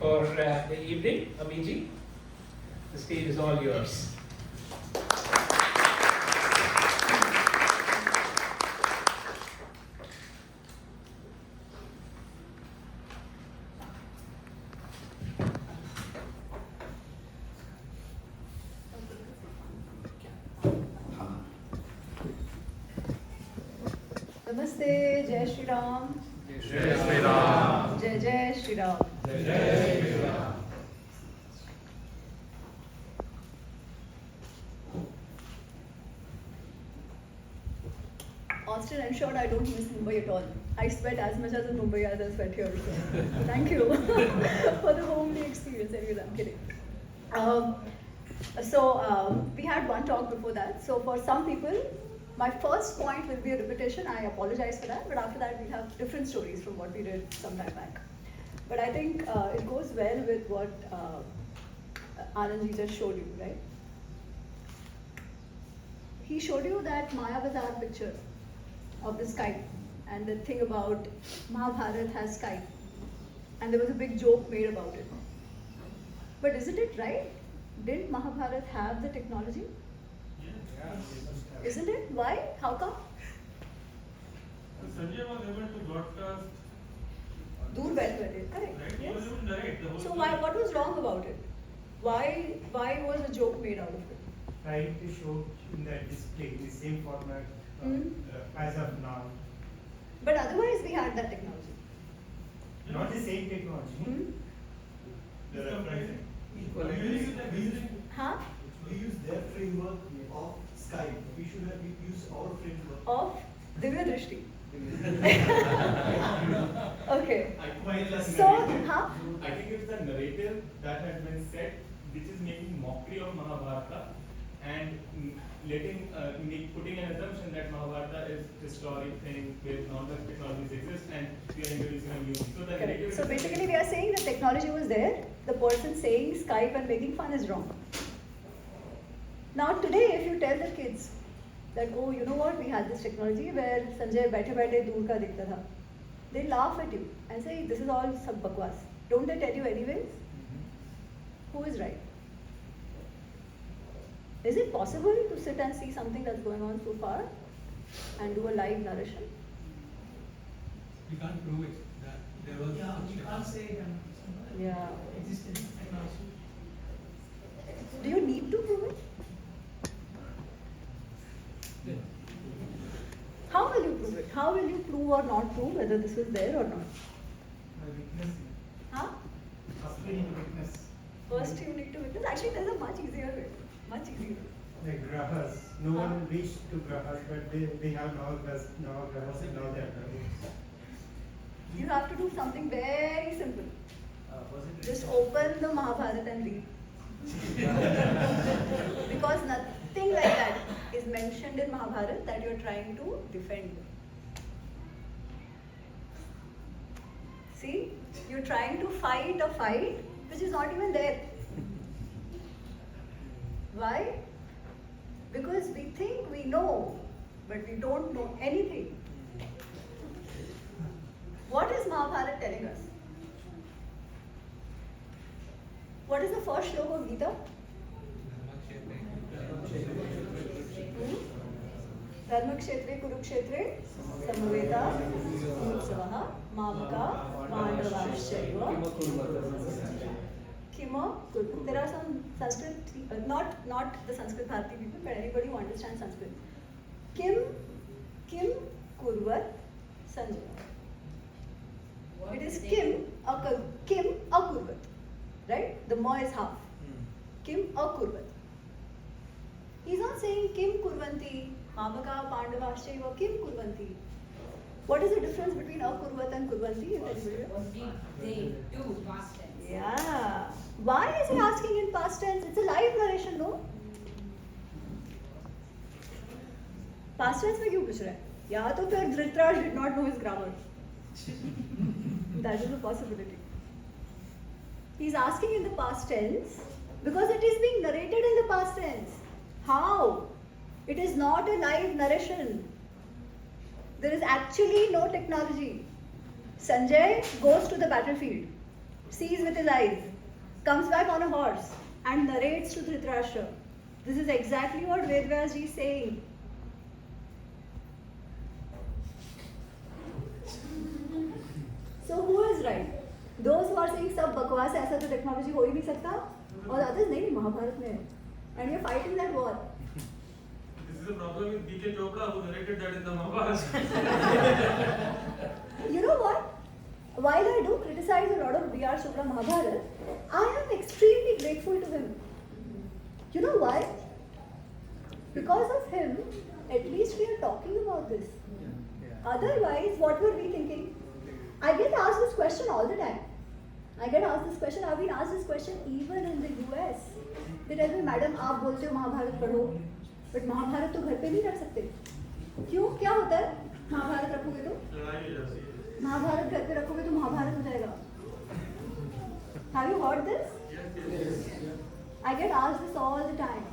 for the evening. Amiji, the stage is all yours. Namaste, Jai Shri Ram. Jai Shri Ram. Jai Jai Shri Ram. Jai Jai Shri Ram. Austin, I'm sure I don't miss Mumbai at all. I sweat as much as in Mumbai as I sweat here. So thank you for the homely experience. Anyways, I'm kidding. We had one talk before that. So for some people, my first point will be a repetition. I apologize for that. But after that, we have different stories from what we did some time back. But I think it goes well with what Anandji just showed you, right? He showed you that Maya Bazaar picture of the sky and the thing about Mahabharata has sky. And there was a big joke made about it. But isn't it right? Didn't Mahabharata have the technology? Yes. Isn't it? Why? How come? Sanjay was able to broadcast. Dur baith karte, correct? Right? He Yes. was able to narrate the whole So story. what was wrong about it? Why was a joke made out of it? Trying to show in that display in the same format as of now. But otherwise we had that technology. Not the same technology. Hmm? The reference. Huh? We use their framework of Skype. We should have used our framework. Of Divya Drishti. Okay. So, huh? I think it's the narrative that has been set which is making mockery of Mahabharata and putting an assumption that Mahabharata is historic thing where normal technologies exist and we are introducing a new thing. So the Correct. narrative So is- basically we are saying the technology was there, the person saying Skype and making fun is wrong. Now today if you tell the kids that, oh, you know what, we had this technology where Sanjay baithe dur ka dikhta tha, they laugh at you and say this is all sab bakwas. Don't they tell you anyways? Who is right? Is it possible to sit and see something that's going on so far and do a live narration? We can't prove it that there was Yeah, such you a- can't say Yeah. existence technology. Do you need to prove it? How will you prove it? How will you prove or not prove whether this is there or not? By witnessing. Huh? First we need to witness. First you need to witness. Actually, there's a much easier way. Much easier. Like grahas. No one reached to grahas, but they have grahas and all that. You have to do something very simple. Just open the Mahabharata and read. Because nothing like that is mentioned in Mahabharata that you are trying to defend. See, you're trying to fight a fight which is not even there. Why? Because we think we know, but we don't know anything. What is Mahabharata telling us? What is the first shloka of Gita? Dharmakshetre Kurukshetre Samaveta Utsavaha Mamaka Pandavashchaiva Kima Kurva. There are some Sanskrit, not the Sanskrit Bharati people, but anybody who understands Sanskrit. Kim Kurvat Sanjay. It is Kim Akurvat. Right? The ma is half. Kim Akurvat. He's not saying Kim Kurvanti, Mamaka Pandavashchaiva Kim Kurvanti. What is the difference between Akurvat and Kurvanti? They do past tense. Yeah. Why is he asking in past tense? It's a live narration, no? Past tense में क्यों पूछ रहा है? या तो फिर Dhritarashtra did not know his grammar. That is a possibility. He's asking in the past tense because it is being narrated in the past tense. How? It is not a live narration. There is actually no technology. Sanjay goes to the battlefield. sees with his eyes, comes back on a horse and narrates to Dhritarashtra. This is exactly what Vedvyas ji is saying. So who is right? Those who are saying सब बकवास है, ऐसा तो technology हो ही नहीं सकता, और others नहीं, महाभारत में है, and we are fighting that war. This is a problem with B.K. Chopra who narrated that in the Mahabharata. You know what? While I do criticize a lot of B.R. Chopra Mahabharat, I am extremely grateful to him. You know why? Because of him, at least we are talking about this. Otherwise, what were we thinking? I get asked this question all the time. I get asked this question. I've been asked this question even in the US. They tell me, madam, आप बोलते हो महाभारत पढ़ो, but Mahabharat तो घर पे नहीं रख सकते. क्यों? क्या होता है? महाभारत रखोगे तो? महाभारत घर पे रखोगे तो महाभारत हो जाएगा. Have you heard this? I get asked this all the time.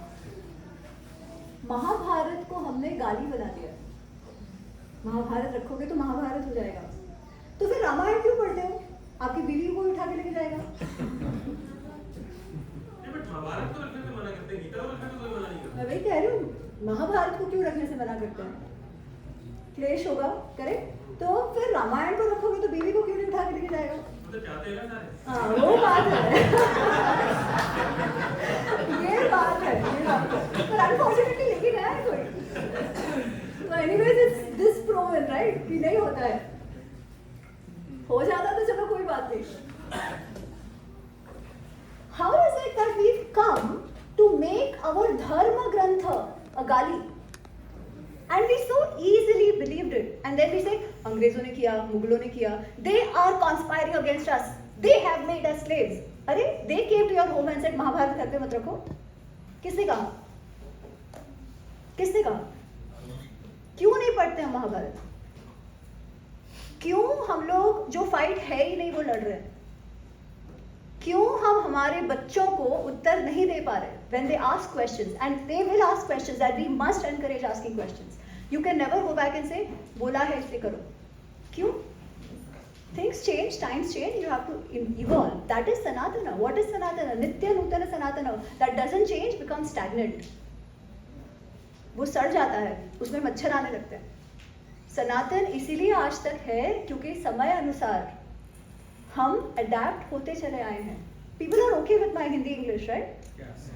Mahabharat को हमने गाली बना दिया. महाभारत रखोगे तो महाभारत हो जाएगा. तो फिर रामायण क्यों पढ़ते हो? आपकी बीवी को उठा के लेके जाएगा. नहीं, but महाभारत को रखने से मना करते हैं, गीता को रखने से कोई मना नहीं करता. मैं वही कह रही हूँ, महाभारत को क्यों रखने से मना करते हैं? क्लेश होगा, करेक्ट? तो फिर रामायण को रखोगे तो बीवी को क्यों नहीं उठा के लेके जाएगा? मतलब चाहते हैं ना सारे. हाँ, वो बात है. ये बात है. पर अनफॉर्चुनेटली लेके गया है कोई. तो anyways it's this proven, right? कि नहीं होता है. हो जाता तो चलो कोई बात नहीं. How is it that we've come to make our dharma grantha a gali? And we so easily believed it. And then we say, अंग्रेजों ने किया, मुगलों ने किया. They are conspiring against us. They have made us slaves. अरे, they came to your home and said, Mahabharat घर पे मत रखो. किसने कहा? किसने कहा? क्यों नहीं पढ़ते हम महाभारत? क्यों हम लोग जो फाइट है ही नहीं वो लड़ रहे हैं? क्यों हम हमारे बच्चों को उत्तर नहीं दे पा रहे? When they ask questions, and they will ask questions, that we must encourage asking questions. You can never go back and say, बोला है इसलिए करो. क्यों? Things change, times change, you have to evolve. That is Sanatana. What is Sanatana? Nitya Nutana Sanatana. That doesn't change, becomes stagnant. वो सड़ जाता है, उसमें मच्छर आने लगते हैं. सनातन इसीलिए आज तक है क्योंकि समय अनुसार हम अडेप्ट होते चले आए हैं. People are okay with my Hindi English, right? Yes.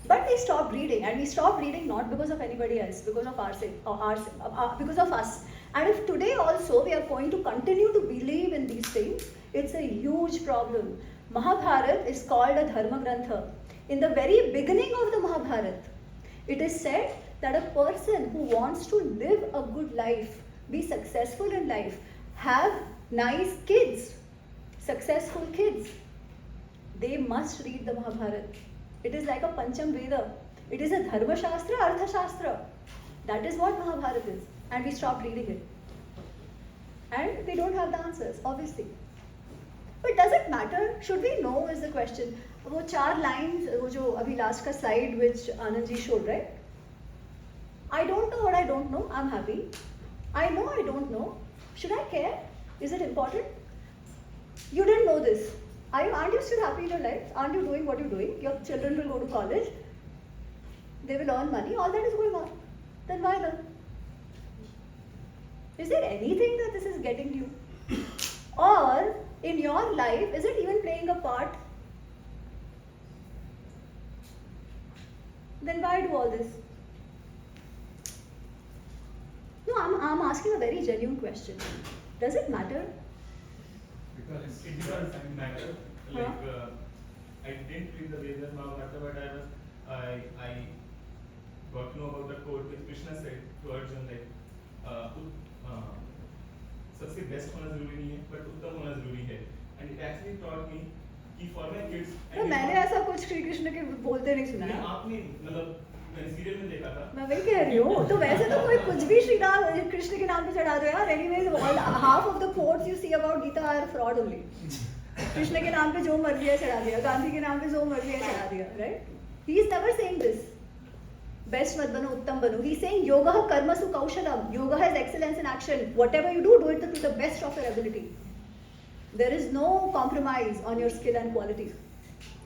But we stopped reading, and we stopped reading not because of anybody else, because of because of us. And if today also we are going to continue to believe in these things, it's a huge problem. Mahabharat is called a dharma grantha. In the very beginning of the Mahabharat, it is said that a person who wants to live a good life, be successful in life, have nice kids, successful kids, they must read the Mahabharat. It is like a Pancham Veda. It is a Dharma Shastra, Artha Shastra. That is what Mahabharat is. And we stopped reading it. And we don't have the answers, obviously. But does it matter? Should we know is the question. वो 4 lines, वो जो अभी last का slide which Anand ji showed, right? I don't know what I don't know. I'm happy. I know I don't know. Should I care? Is it important? You didn't know this. Aren't you still happy in your life? Aren't you doing what you're doing? Your children will go to college. They will earn money. All that is going on. Then why not? Is there anything that this is getting you? Or in your life, is it even playing a part? Then why do all this? No, I'm asking a very genuine question. Does it matter? Because It does matter. Like I didn't read the Vedas Mahabharata, but I got to know about the quote which Krishna said to Arjun, like सबसे best होना जरूरी नहीं है, but उत्तम होना जरूरी है. And it actually taught me कि for my kids. तो मैंने ऐसा कुछ श्री कृष्ण के बोलते नहीं सुना है. आपने मतलब मैंने सीरियल में देखा था. मैं वही कह रही हूँ. तो वैसे तो कोई कुछ भी श्री राम कृष्ण के नाम पे चढ़ा दो यार. Anyways, half of the quotes you see about Gita are fraud only. Krishna के नाम पे जो मर्जी है चढ़ा दिया, गांधी के नाम पे जो मर्जी है चढ़ा दिया, right? He is never saying this. Best मत बनो, उत्तम बनो. He is saying yoga karmasu kaushalam. Yoga has excellence in action. Whatever you do, do it to the best of your ability. There is no compromise on your skill and quality.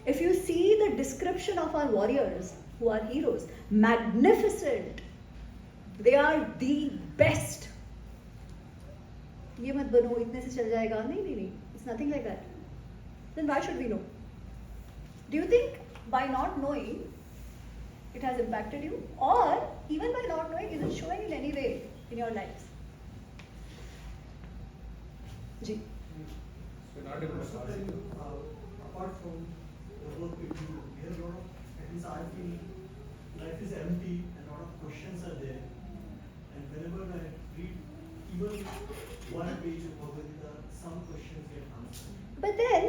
If you see the description of our warriors, who are heroes, magnificent, they are the best. ये मत बनो, इतने से चल जाएगा. नहीं. It's nothing like that. Then why should we know? Do you think by not knowing it has impacted you, or even by not knowing, is it showing in any way in your lives? Ji. We're not able to Also, pass it. apart from the work we do, we have a lot of, at least I feel, life is empty and a lot of questions are there. And whenever I read even one page of Bhagavad Gita, some questions get answered. But then,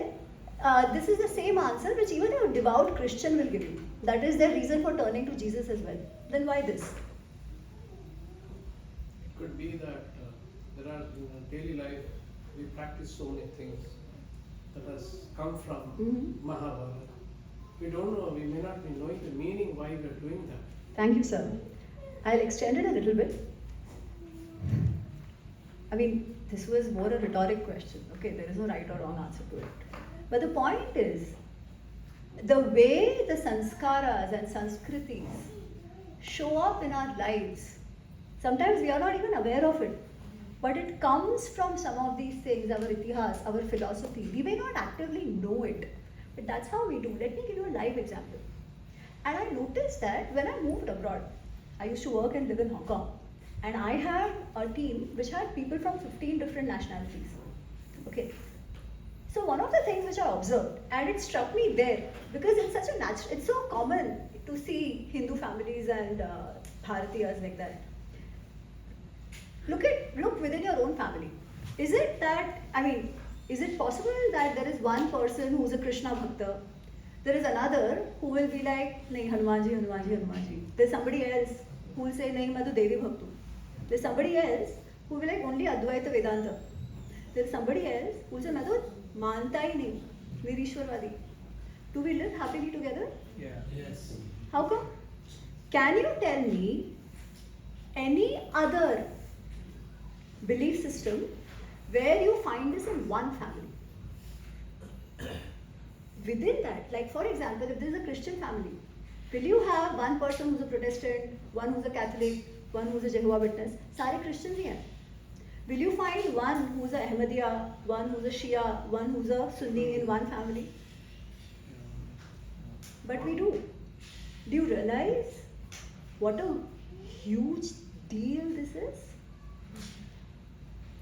this is the same answer which even a devout Christian will give you. That is their reason for turning to Jesus as well. Then why this? It could be that there are in our daily life we practice so many things that has come from Mhm. Mahabharata. We don't know, we may not be knowing the meaning why we are doing that. Thank you, sir. I'll extend it a little bit. I mean, this was more a rhetoric question. Okay, there is no right or wrong answer to it. But the point is, the way the sanskaras and sanskritis show up in our lives, sometimes we are not even aware of it. But it comes from some of these things, our itihas, our philosophy. We may not actively know it, but that's how we do. Let me give you a live example. And I noticed that when I moved abroad, I used to work and live in Hong Kong. And I had a team which had people from 15 different nationalities. Okay. So one of the things which I observed, and it struck me there, because it's such a natural, it's so common to see Hindu families and Bharatiyas like that. Look within your own family. Is it that, is it possible that there is one person who's a Krishna Bhakta, there is another who will be like, nahi, Hanumanji, Hanumanji, Hanumanji. There's somebody else who will say, nahi, main to Devi Bhaktu. There's somebody else who will be like, only Advaita Vedanta. There's somebody else who will say, main to manta hi nahi, Nirishwarwadi. Do we live happily together? Yeah. Yes. How come? Can you tell me any other belief system where you find this in one family? Within that, like for example, if there is a Christian family, will you have one person who's a Protestant, one who's a Catholic, one who's a Jehovah's Witness? Sare Christians hi hain. Will you find one who's a Ahmadiyya, one who's a Shia, one who's a Sunni in one family? But we do. Do you realize what a huge deal this is?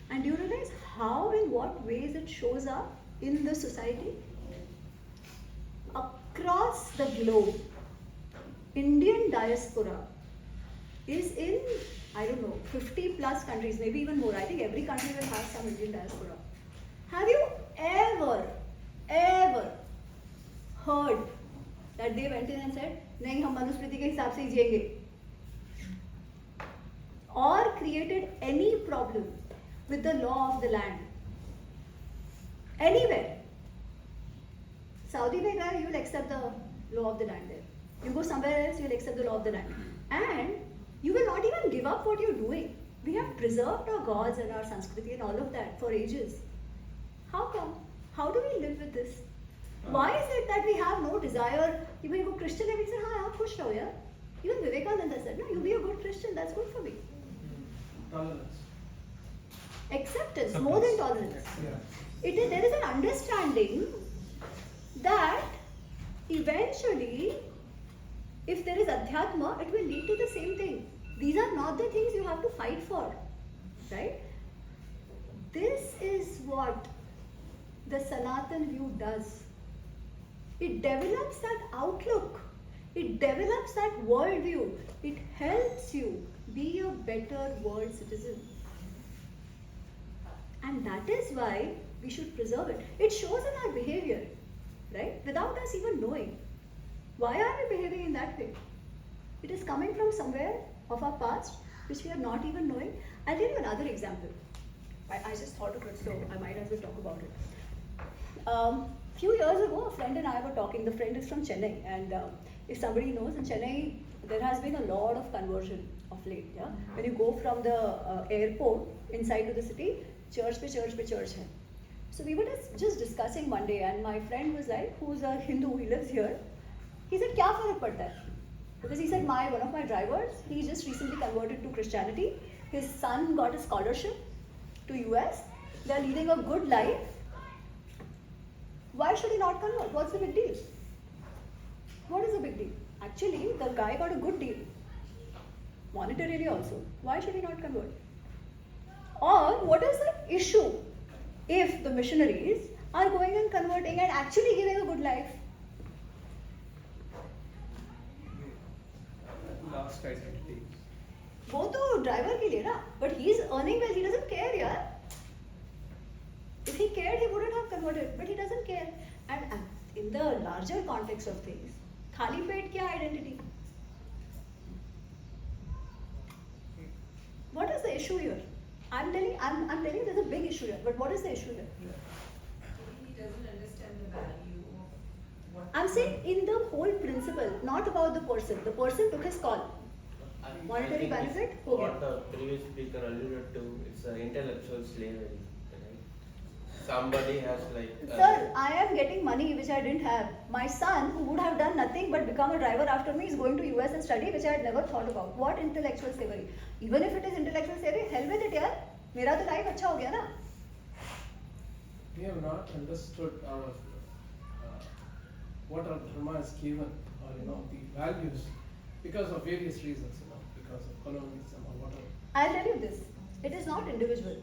And do you realize how, in what ways it shows up in the society? Across the globe, Indian diaspora is in, 50 plus countries, maybe even more. I think every country will have some Indian diaspora. Have you ever heard that they went in and said, nahi, hum manusmriti ke hisab se hi jiyenge? Or created any problem with the law of the land? Anywhere. Saudi where you will accept the law of the land there. You go somewhere else, you will accept the law of the land. And you will not even give up what you're doing. We have preserved our gods and our Sanskriti and all of that for ages. How come? How do we live with this? Why is it that we have no desire? Even if you go Christian, we say, हाँ, खुश रहो यार. Even Vivekananda said, no, you be a good Christian, that's good for me. Tolerance. Acceptance, more than tolerance. There is an understanding that eventually, if there is Adhyatma, it will lead to the same thing. These are not the things you have to fight for, right? This is what the Sanatan view does. It develops that outlook. It develops that worldview. It helps you be a better world citizen. And that is why we should preserve it. It shows in our behavior, right? Without us even knowing. Why are we behaving in that way? It is coming from somewhere of our past, which we are not even knowing. I'll give you another example. I just thought of it, so I might as well talk about it. Few years ago, a friend and I were talking. The friend is from Chennai, and if somebody knows, in Chennai, there has been a lot of conversion of late. Yeah, when you go from the airport inside to the city, church pe church hai. So we were just discussing one day, and my friend was like, who's a Hindu, he lives here. He said, "Kya farak padta hai?" Because he said, one of my drivers, he just recently converted to Christianity. His son got a scholarship to US. They are leading a good life. Why should he not convert? What's the big deal? What is the big deal? Actually, the guy got a good deal. Monetarily also. Why should he not convert? Or what is the issue if the missionaries are going and converting and actually giving a good life? Last identity. वो तो driver के लिए ना, but he is earning well. He doesn't care, यार. If he cared, he wouldn't have converted, but he doesn't care. And in the larger context of things, खाली पेट क्या identity? What is the issue here? I'm telling you, there's a big issue here. But what is the issue here? He doesn't understand the value of what. I'm saying in the whole principle, not about the person. The person took his call. Monetary benefit, हो गया. What the previous speaker alluded to, it's an intellectual slavery. Right? Somebody has like. Sir, I am getting money which I didn't have. My son, who would have done nothing but become a driver after me, is going to US and study, which I had never thought about. What intellectual slavery? Even if it is intellectual slavery, hell with it, यार. मेरा तो life अच्छा हो गया ना. We have not understood our what our dharma is given, or the values, because of various reasons, because of colonialism or whatever. I'll tell you this. It is not individual.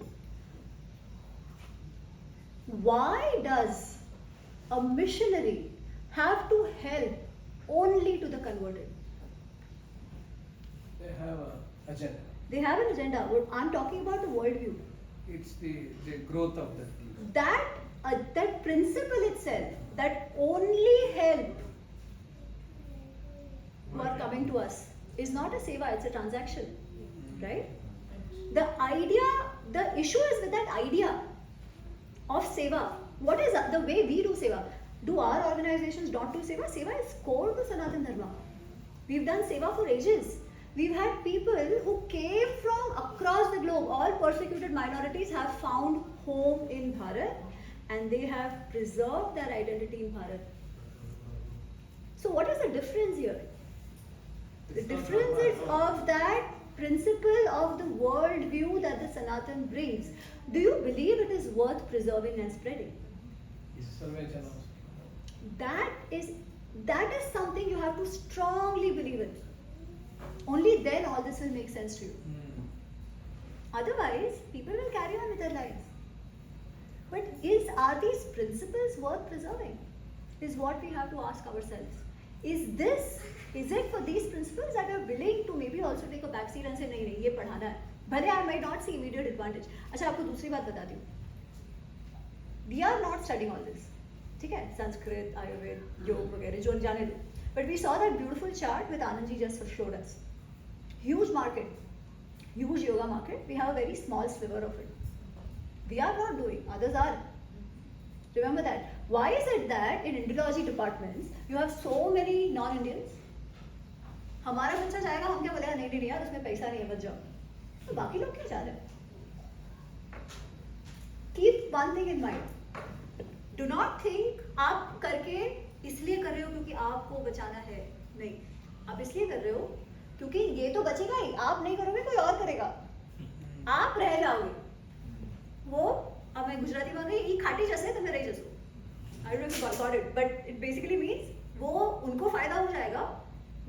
Why does a missionary have to help only to the converted? They have an agenda. They have an agenda. I'm talking about the worldview. It's the growth of the people. That principle itself, that only help who are coming to us, is not a seva, it's a transaction. Right? The issue is with that idea of seva. What is the way we do seva? Do our organizations not do seva? Seva is core to Sanatana Dharma. We've done seva for ages. We've had people who came from across the globe. All persecuted minorities have found home in Bharat, and they have preserved their identity in Bharat. So what is the difference here? The difference is of that principle of the world view that the Sanatan brings. Do you believe it is worth preserving and spreading? That is something you have to strongly believe in. Only then all this will make sense to you. Otherwise, people will carry on with their lives. But are these principles worth preserving? Is what we have to ask ourselves. Is it for these principles that are willing to maybe also take a backseat and say, नहीं, ये पढ़ाना है. भले I might not see immediate advantage. अच्छा, आपको दूसरी बात बताती हूँ. We are not studying all this. ठीक है? Sanskrit, Ayurveda, Yoga वगैरह जो जाने दो. But we saw that beautiful chart with Anandji just showed us. Huge market, huge yoga market. We have a very small sliver of it. We are not doing, others are. Remember that. Why is it that in Indology departments you have so many non-Indians? हमारा बच्चा जाएगा, हम क्या बोलेगा, नहीं यार उसमें पैसा नहीं है, बच जाओ. तो बाकी लोग क्यों जा रहे हैं? Keep one thing in mind. Do not think आप करके इसलिए कर रहे हो क्योंकि आपको बचाना है. नहीं, आप इसलिए कर रहे हो क्योंकि ये तो बचेगा ही. आप नहीं करोगे कोई और करेगा. आप रह जाओगे. वो अब मैं गुजराती में गई, ई खाटी जैसे तो मैं रही जैसो. I don't know if you got it, but it basically means वो उनको फायदा हो जाएगा.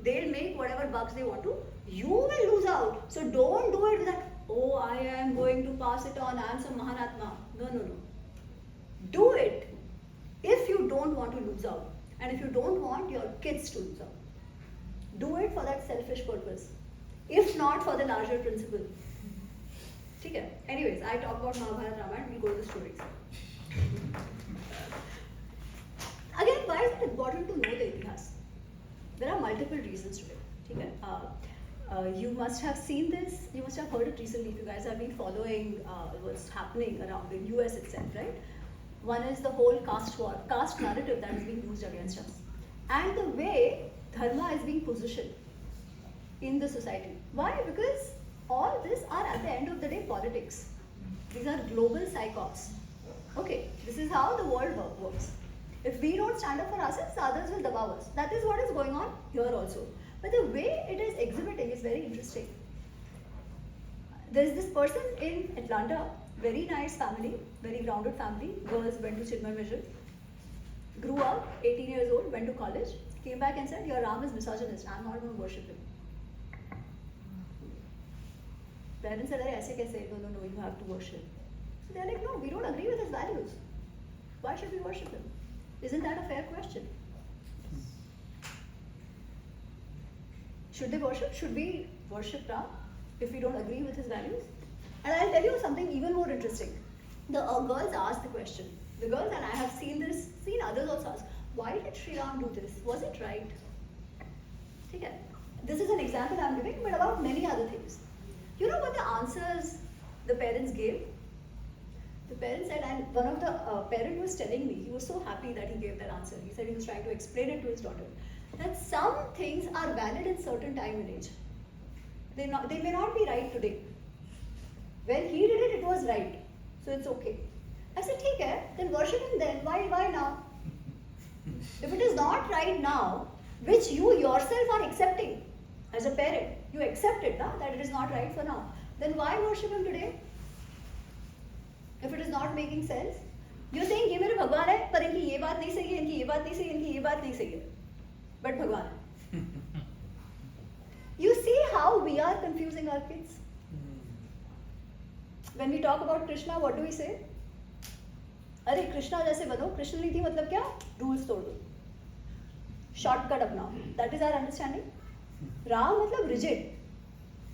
They'll make whatever bucks they want to. You will lose out. So don't do it with that. Oh, I am going to pass it on. I am some Mahanatma. No. Do it if you don't want to lose out, and if you don't want your kids to lose out. Do it for that selfish purpose, if not for the larger principle. ठीक है? Anyways, I talk about Mahabharata, Ramayana. We'll go to the stories. Again, why is it important to know the itihas? There are multiple reasons to it. ठीक है? You must have seen this. You must have heard it recently. If you guys have been following what's happening around in US itself, right? One is the whole caste war, caste narrative that is being used against us, and the way dharma is being positioned in the society. Why? Because all this are at the end of the day politics. These are global psychops Okay, this is how the world works. If we don't stand up for ourselves, others will devour us. That is what is going on here also. But the way it is exhibiting is very interesting. There is this person in Atlanta, very nice family, very grounded family. Girls went to Chinmay Mission, grew up, 18 years old, went to college, came back and said, your Ram is misogynist, I'm not going to worship him. Parents said, aise kaise? No, you have to worship. So they're like, no, we don't agree with his values. Why should we worship him? Isn't that a fair question? Should they worship? Should we worship Ram if we don't agree with his values? And I'll tell you something even more interesting. The girls asked the question. The girls, and I have seen others also ask, why did Sri Ram do this? Was it right? Okay. This is an example I'm giving, but about many other things. You know what the answers the parents gave? The parents said, and one of the parent was telling me, he was so happy that he gave that answer. He said he was trying to explain it to his daughter, that some things are valid in certain time and age. They may not be right today. When he did it, it was right. So it's okay. I said, ठीक है, then worship him then. Why now? If it is not right now, which you yourself are accepting as a parent, you accept it now that it is not right for now, then why worship him today? If it is not making sense, you're saying ये मेरे भगवान है, पर इनकी ये बात नहीं सही है, इनकी ये बात नहीं सही है, इनकी ये बात नहीं सही है, but भगवान है. You see how we are confusing our kids? When we talk about Krishna, what do we say? अरे कृष्णा जैसे बनो, कृष्ण नीति मतलब क्या? रूल्स तोड़ दो, शॉर्टकट अपनाओ. That is our understanding. Ram मतलब rigid,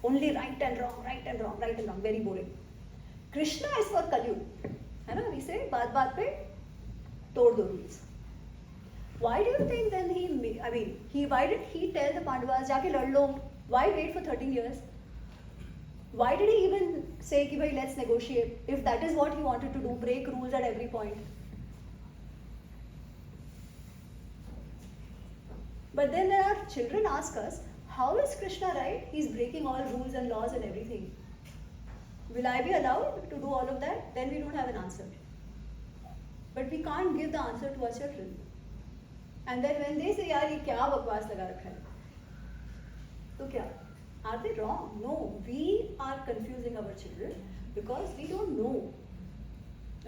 only right and wrong, very boring. Krishna is for Kalyug, है ना? We say बात बात पे तोड़ दो rules. Why do you think then why did he tell the Pandavas जाके लड़ लो? Why wait for 13 years? Why did he even say कि भाई let's negotiate? If that is what he wanted to do, break rules at every point. But then there are children ask us, how is Krishna right? He's breaking all rules and laws and everything. Will I be allowed to do all of that? Then we don't have an answer. But we can't give the answer to our children. And then when they say, यार ये क्या बकवास लगा रखा है? तो क्या? Are they wrong? No, we are confusing our children because we don't know.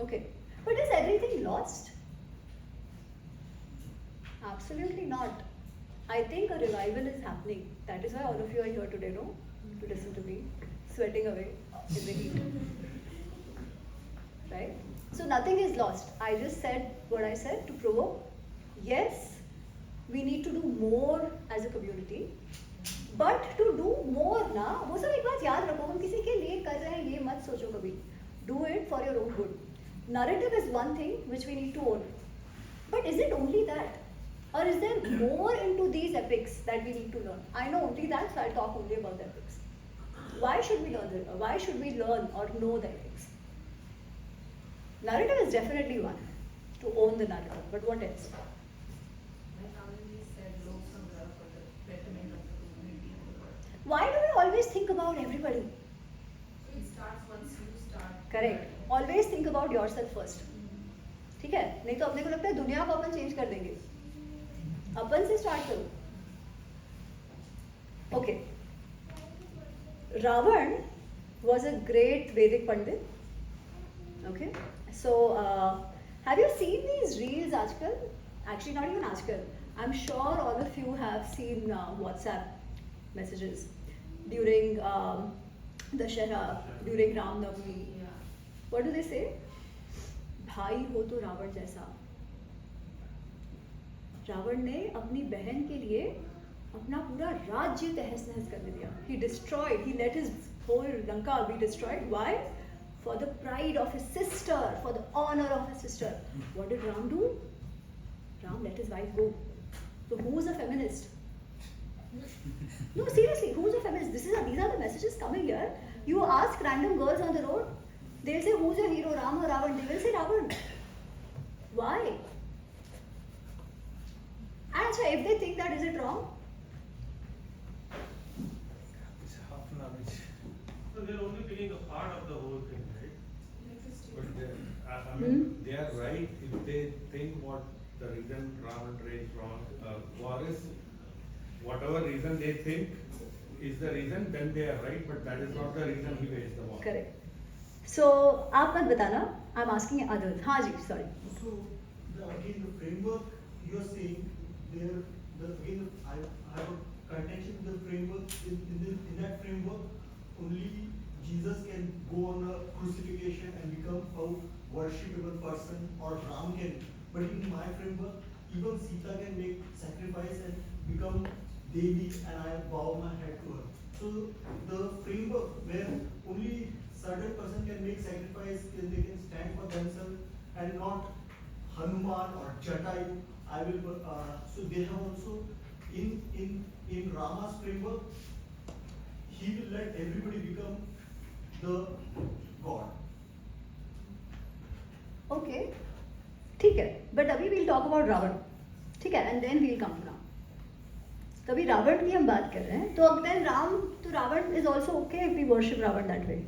Okay, but is everything lost? Absolutely not. I think a revival is happening. That is why all of you are here today, no? To listen to me, sweating away in the heat. Right? So nothing is lost. I just said what I said to provoke. Yes, we need to do more as a community. But to do more ना, वो सब एक बात याद रखो, हम किसी के लिए कर रहे हैं ये मत सोचो कभी. Do it for your own good. Narrative is one thing which we need to own. But is it only that? Or is there more into these epics that we need to learn? I know only that, so I'll talk only about the epics. Why should we learn it? Why should we learn or know the epics? Narrative is definitely one, to own the narrative. But what else? My family said Lok Sangrah for the betterment of the community and the world. Why do we always think about everybody? So it starts once you start. Correct. Always think about yourself first. ठीक है? नहीं तो अपने को लगता है दुनिया को अपन चेंज कर देंगे. अपन से स्टार्ट करो. Okay. Ravan was a great Vedic Pandit. Okay. So, have you seen these reels आजकल? Actually, not even आजकल. I'm sure all of you have seen WhatsApp messages during Dashera, during Ram Navami. What do they say? भाई हो तो रावण जैसा. रावण ने अपनी बहन के लिए अपना पूरा राज्य तहस नहस कर दिया. He destroyed. He let his whole Lanka be destroyed. Why? For the pride of his sister, for the honor of his sister. What did Ram do? Ram let his wife go. So who's a feminist? No, seriously, who's a feminist? These are the messages coming here. You ask random girls on the road, they'll say, who's your hero, Ram or Ravan? They will say Ravan. Why? And so if they think that, is it wrong? So they're only taking a part of the whole thing, right? Interesting. But Hmm? are right if they think what the reason Ravan raised wrong war is, whatever reason they think is the reason, then they are right, but that is not the reason he waged the war. Correct. So, आप मत बताना. I'm asking others. हाँ जी, sorry. So, again, the framework you are saying, again, I have a connection with the framework. In that framework, only Jesus can go on a crucifixion and become a worshipable person, or Ram can. But in my framework, even Sita can make sacrifice and become Devi, and I bow my head to her. So the framework where only certain person can make sacrifice, they can stand for themselves, and not Hanuman or Jatayu. I will. So they have also in Rama's framework, he will let everybody become the God. Okay. ठीक है. But अभी we'll talk about Ravan. ठीक है. And then we'll come to Ram. तो अभी रावण की हम बात कर रहे हैं. तो then Ram to Ravan is also okay if we worship Ravan that way.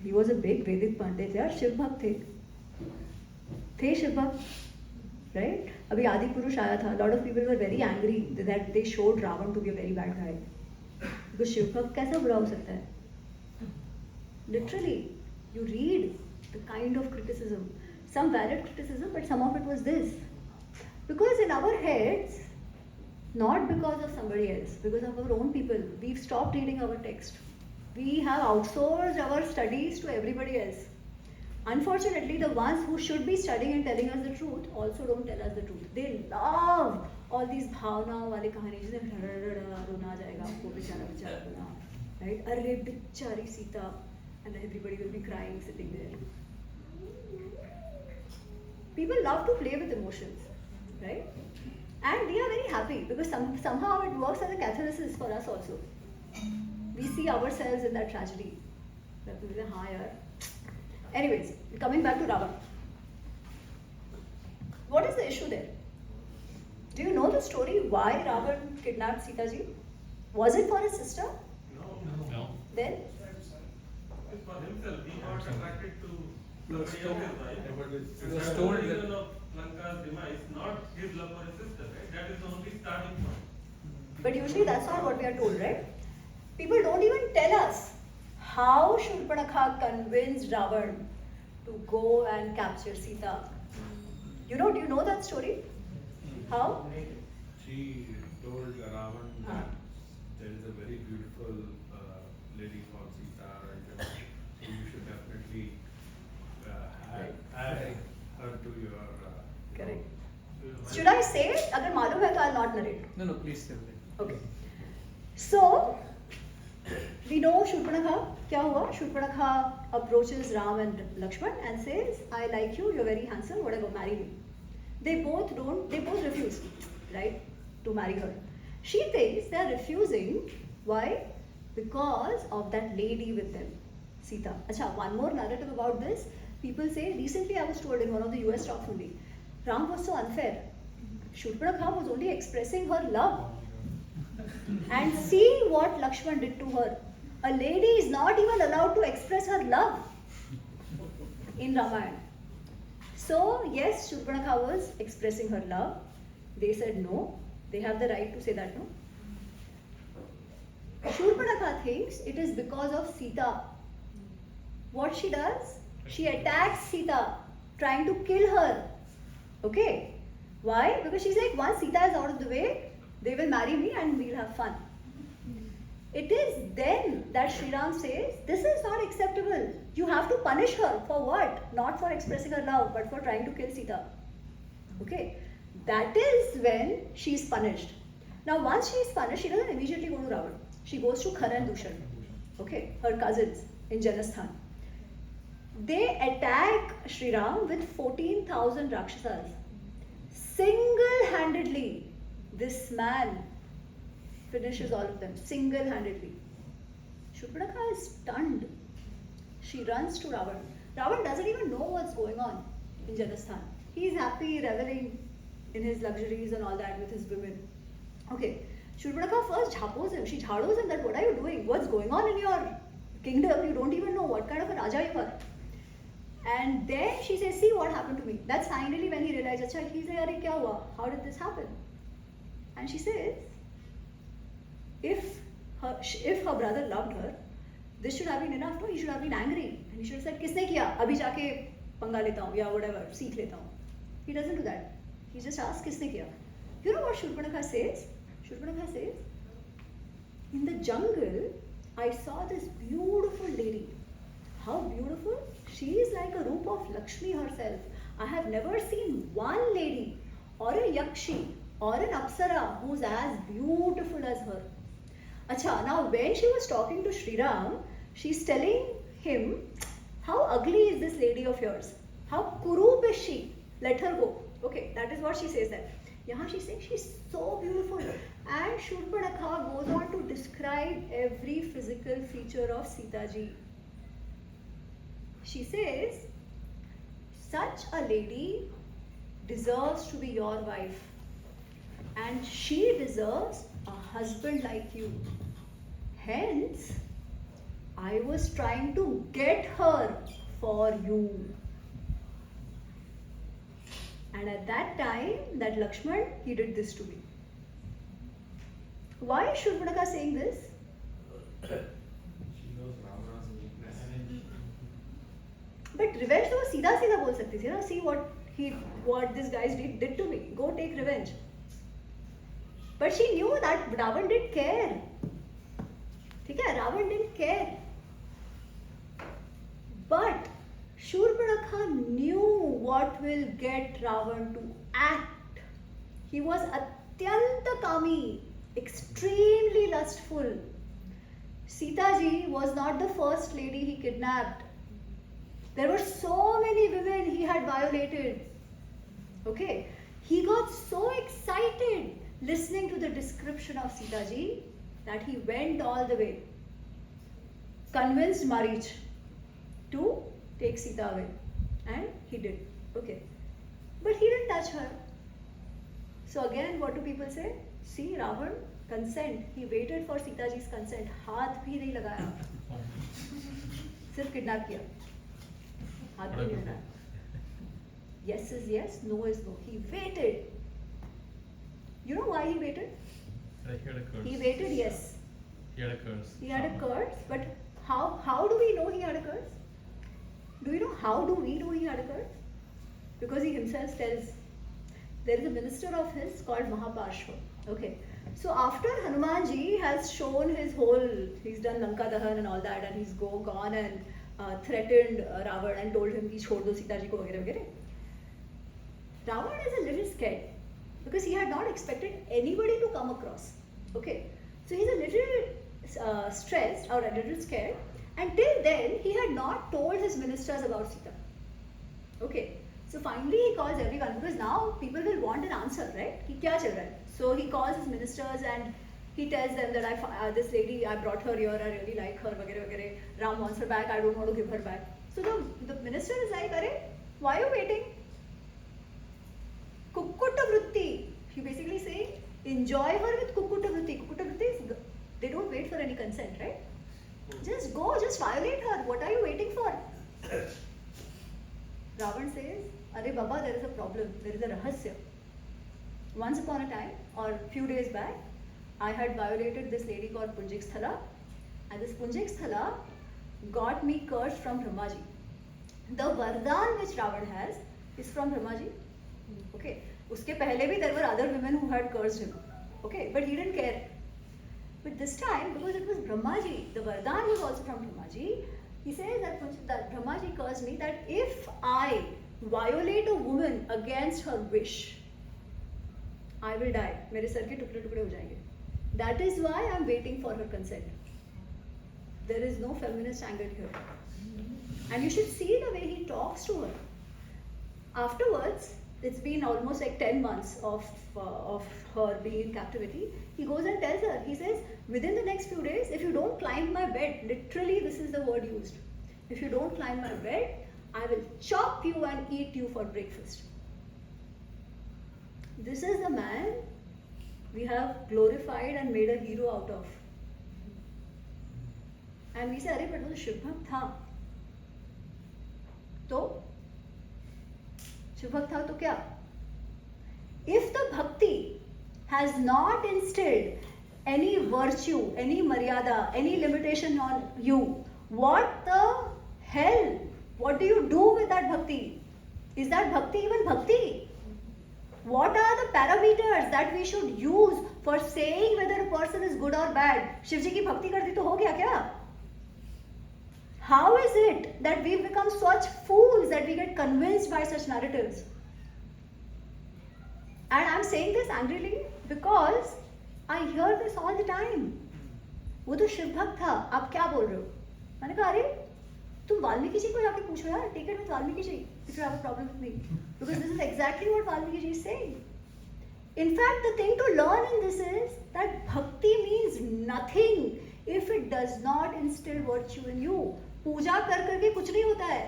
He was a big Vedic Pandit. यार शिव भक्त थे शिव भक्त, right? अभी आदि पुरुष आया था. Lot of people were very angry that they showed Ravan to be a very bad guy. because Shiv भक्त कैसा बुरा हो सकता है? Literally, you read the kind of criticism, some valid criticism, but some of it was this. Because in our heads, not because of somebody else, because of our own people, we've stopped reading our text. We have outsourced our studies to everybody else. Unfortunately, the ones who should be studying and telling us the truth also don't tell us the truth. They love all these bhavna wale kahani, जिसमें रोना जाएगा आपको बेचारा बेचारा बना, right? अरे बेचारी Sita, and everybody will be crying sitting there. People love to play with emotions, right? And we are very happy because somehow it works as a catharsis for us also. We see ourselves in that tragedy. Anyways, coming back to Ravan. What is the issue there? Do you know the story why Ravan kidnapped Sita ji? Was it for his sister? No. Then? It's for himself. He got attracted to No, it's somebody else's told- wife. it was The told reason that- of Lanka's demise, not his love for his sister, right? That is the only starting point. But usually that's not what we are told, right? People don't even tell us how Shurpanakha convinced Ravan to go and capture Sita. Do you know that story? How? She told Ravan that there is a very beautiful lady called Sita, and so you should definitely add her to your. Correct. Should I say it? अगर मालूम है तो I'll not narrate. No, please tell me. Okay. So, we know Shurpanakha. क्या हुआ? Shurpanakha approaches Ram and Lakshman and says, I like you, you're very handsome, whatever, marry me. They both refuse, right, to marry her. She thinks they're refusing. Why? Because of that lady with them, Sita. Acha, one more narrative about this. People say, recently I was told in one of the US talks only, Ram was so unfair. Shurpanakha was only expressing her love. And see what Lakshman did to her. A lady is not even allowed to express her love in Ramayana. So, yes, Shurpanakha was expressing her love. They said no. They have the right to say that no. Shurpanakha thinks it is because of Sita. What she does? She attacks Sita, trying to kill her. Okay? Why? Because she's like, once Sita is out of the way, they will marry me and we'll have fun. It is then that Sri Ram says, this is not acceptable. You have to punish her. For what? Not for expressing her love, but for trying to kill Sita. Okay? That is when she is punished. Now, once she is punished, she doesn't immediately go to Ravan. She goes to Khara and Dushan. Okay? Her cousins in Janasthan. They attack Sri Ram with 14,000 Rakshasas. Single-handedly, this man finishes all of them. Single-handedly. Shurpanakha is stunned. She runs to Ravan. Ravan doesn't even know what's going on in Janasthan. He is happy, reveling in his luxuries and all that with his women. Okay. Shurpanakha first jhapos him. She jhados him that, what are you doing? What's going on in your kingdom, you don't even know what kind of a Raja you are. And then she says, see what happened to me. That's finally when he realized, Acha, he said, Arey, kya hua? How did this happen? And she says, if her brother loved her, this should have been enough, no? He should have been angry. And he should have said, Kisne kiya? Abhi jaake panga leta hu, ya whatever, seekh leta hu. He doesn't do that. He just asks, Kisne kiya? You know what Shurpanakha says? Shurpanakha says, in the jungle, I saw this beautiful lady. How beautiful? She is like a roop of Lakshmi herself. I have never seen one lady or a yakshi or an apsara who's as beautiful as her. Acha, now when she was talking to Sri Ram, she's telling him, how ugly is this lady of yours? How kurup is she? Let her go. Okay, that is what she says there. Yahan she says she's so beautiful. And Shurpanakha goes on to describe every physical feature of Sita ji. She says, such a lady deserves to be your wife. And she deserves a husband like you. Hence, I was trying to get her for you. And at that time, that Lakshman, he did this to me. Why is Shurpanakha saying this? She knows Ravana's weakness. But revenge तो वो सीधा सीधा बोल सकती थी ना. See what this guys did to me. Go take revenge. But she knew that Ravan didn't care. ठीक है, Ravan didn't care. But Shurpanakha knew what will get Ravan to act. He was atyanta kami, extremely lustful. Sita ji was not the first lady he kidnapped. There were so many women he had violated. Okay, he got so excited listening to the description of Sita ji that he went all the way, convinced Marich to take Sita away, and he did. Okay, but he didn't touch her. So again, what do people say? See, Ravan, consent. He waited for Sita ji's consent. हाथ भी नहीं लगाया, सिर्फ kidnap किया. हाथ भी नहीं लगाया. Yes is yes, no is no. He waited. You know why he waited? He had a curse. He waited, yes. He had a curse. He had a curse, but how do we know he had a curse? Do you know how do we know he had a curse? Because he himself tells. There is a minister of his called Mahaparshva. Okay. So after Hanumanji has shown his whole, he's done Lanka Dahan and all that, and he's gone and threatened Ravan and told him ki chhod do Sita ji ko vagere vagere. Ravan is a little scared because he had not expected anybody to come across. Okay. So he's a little stressed or a little scared. Until then, he had not told his ministers about Sita. Okay. So finally he calls everyone because now people will want an answer, right? Ki kya chal raha hai? So he calls his ministers and he tells them that this lady, I brought her here, I really like her, vagere vagere. Ram wants her back, I don't want to give her back. So the minister is like, Arey, why are you waiting? Kukkutta vritti. He basically saying, enjoy her with kukkutta vritti. Kukkutta vritti is, they don't wait for any consent, right? Just go, just violate her. What are you waiting for? Ravan says, Arey Baba, there is a problem. There is a rahasya. Once upon a time, or a few days back, I had violated this lady called Punjik Sthala, and this Punjik Sthala got me cursed from Brahmaji. The Vardhan which Ravan has is from Brahmaji. Okay. Uske pehle bhi there were other women who had cursed him. Okay. But he didn't care. But this time, because it was Brahmaji, the Vardhan was also from Brahmaji, he says that Brahmaji cursed me that if I violate a woman against her wish, I will die. मेरे sir के टुकड़े टुकड़े हो जाएंगे. That is why I am waiting for her consent. There is no feminist angle here. And you should see the way he talks to her. Afterwards, it's been almost like 10 months of her being in captivity. He goes and tells her, he says, within the next few days, if you don't climb my bed, literally this is the word used. If you don't climb my bed, I will chop you and eat you for breakfast. This is the man we have glorified and made a hero out of. And we say, अरे but वो तो शिव भक्त था. तो शिव भक्त था तो क्या? If the bhakti has not instilled any virtue, any maryada, any limitation on you, what the hell? What do you do with that bhakti? Is that bhakti even bhakti? What are the parameters that we should use for saying whether a person is good or bad? Shiv जी की भक्ति कर दी तो हो गया क्या? How is it that we've become such fools that we get convinced by such narratives? And I'm saying this angrily because I hear this all the time. वो तो शिव भक्त था, आप क्या बोल रहे हो? मैंने कहा अरे तुम वाल्मीकि जी को जाके पूछो यार, take it with Valmiki ji if you have a problem with me, because this is exactly what Valmiki ji is saying. In fact, the thing to learn in this is that bhakti means nothing if it does not instill virtue in you. पूजा कर करके कुछ नहीं होता है.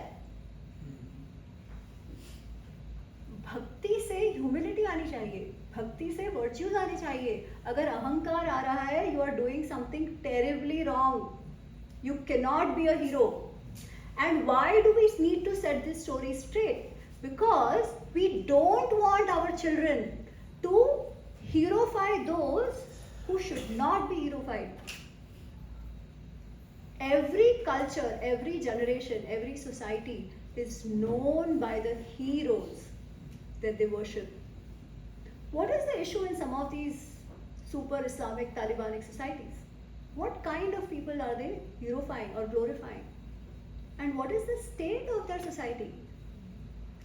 भक्ति से humility आनी चाहिए, भक्ति से वर्च्यूज आनी चाहिए. अगर अहंकार आ रहा है, you are doing something terribly wrong. You cannot be a hero. And why do we need to set this story straight? Because we don't want our children to heroify those who should not be heroified. Every culture, every generation, every society is known by the heroes that they worship. What is the issue in some of these super Islamic Talibanic societies? What kind of people are they heroifying or glorifying? And what is the state of their society?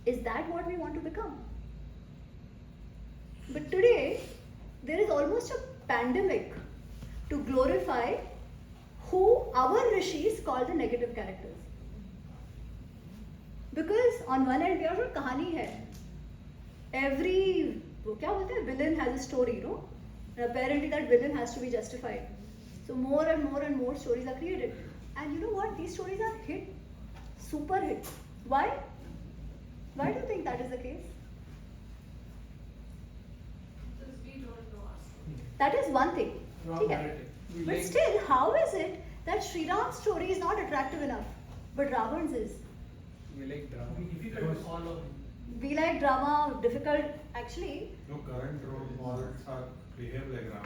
Is that what we want to become? But today, there is almost a pandemic to glorify who our rishis call the negative characters. Because on one end, we have a kahani hai. Every villain has a story, no? And apparently that villain has to be justified. So more and more and more stories are created. And you know what? These stories are hit, super hit. Why? Why do you think that is the case? Because we don't know ourselves. That is one thing. Wrong ठीक है? narrative. We But like- still, how is it that Sri Ram's story is not attractive enough, but Ravan's is? We like drama. Difficult to follow. We like drama, difficult. Actually, No, current role models are behave like Ram.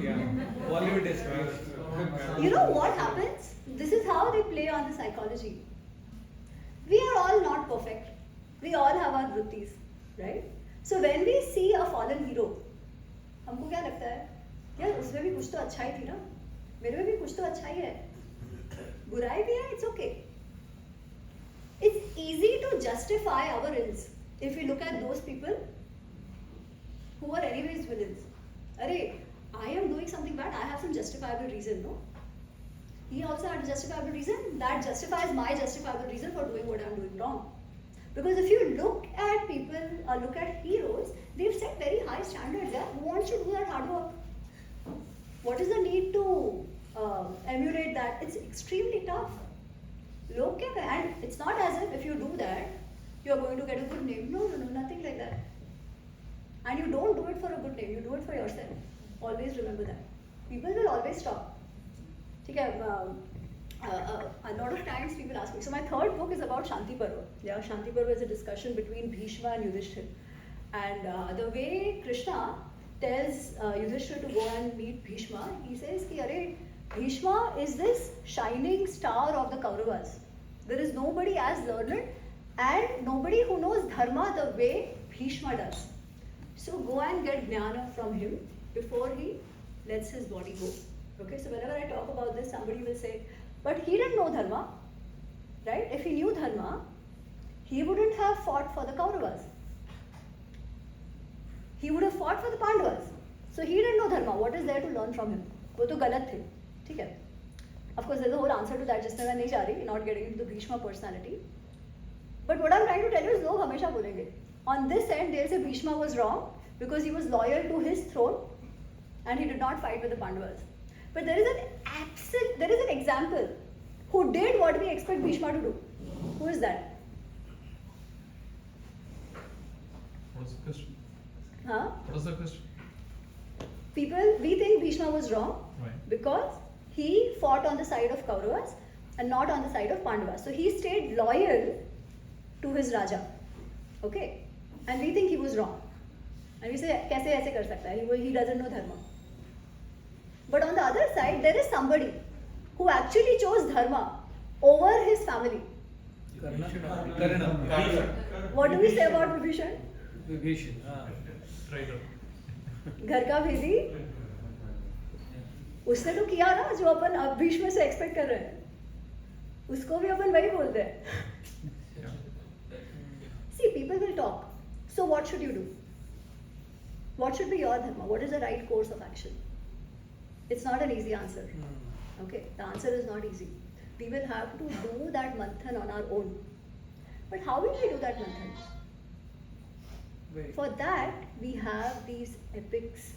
Yeah. Bollywood is crazy. you know what happens? This is how they play on the psychology. We are all not perfect. We all have our vrittis, right? So when we see a fallen hero, हमको क्या लगता है? यार उसमें भी कुछ तो अच्छाई थी ना? मेरे में भी कुछ तो अच्छाई है. बुराई भी है, it's okay. It's easy to justify our ills if we look at those people who are anyways villains. Arey, I am doing something bad, I have some justifiable reason, no? He also had a justifiable reason, that justifies my justifiable reason for doing what I am doing wrong. Because if you look at people or look at heroes, they've set very high standards. Yeah? Who wants to do that hard work? What is the need to emulate that? It's extremely tough. लोग क्या करें? And it's not as if you do that, you are going to get a good name. No, nothing like that. And you don't do it for a good name, you do it for yourself. Always remember that. People will always talk. ठीक है? A lot of times people ask me. So my third book is about Shanti Parva. Yeah, Shanti Parva is a discussion between Bhishma and Yudhishthir. And the way Krishna tells Yudhishthir to go and meet Bhishma, he says कि अरे Bhishma is this shining star of the Kauravas. There is nobody as learned and nobody who knows dharma the way Bhishma does. So go and get jnana from him before he lets his body go. Okay, so whenever I talk about this, somebody will say, but he didn't know dharma, right? If he knew dharma, he wouldn't have fought for the Kauravas. He would have fought for the Pandavas. So he didn't know dharma. What is there to learn from him? वो तो गलत थे, ठीक है? Of course, there's a whole answer to that. जिसमें मैं नहीं जा रही, not getting into the Bhishma personality. But what I'm trying to tell you is, लोग हमेशा बोलेंगे. On this end, they'll say Bhishma was wrong because he was loyal to his throne and he did not fight with the Pandavas. But there is an example who did what we expect Bhishma to do. Who is that? What's the question? Huh? What was the question? People, we think Bhishma was wrong Right. because he fought on the side of Kauravas and not on the side of Pandavas. So he stayed loyal to his Raja. Okay? And we think he was wrong. And we say, kaise aise kar sakta hai? He doesn't know dharma. But on the other side, there is somebody who actually chose dharma over his family. What do we say about Vibhishan? Vibhishan. घर का भेदी उसने तो किया ना जो अपन अब भीष्म से एक्सपेक्ट कर रहे हैं, उसको भी अपन वही बोलते हैं. See, people will talk. So what should you do? What should be your dharma? What is the right course of action? It's not an easy answer. Okay, the answer is not easy. We will have to do that manthan on our own. But how will we do that manthan? For that, we have these epics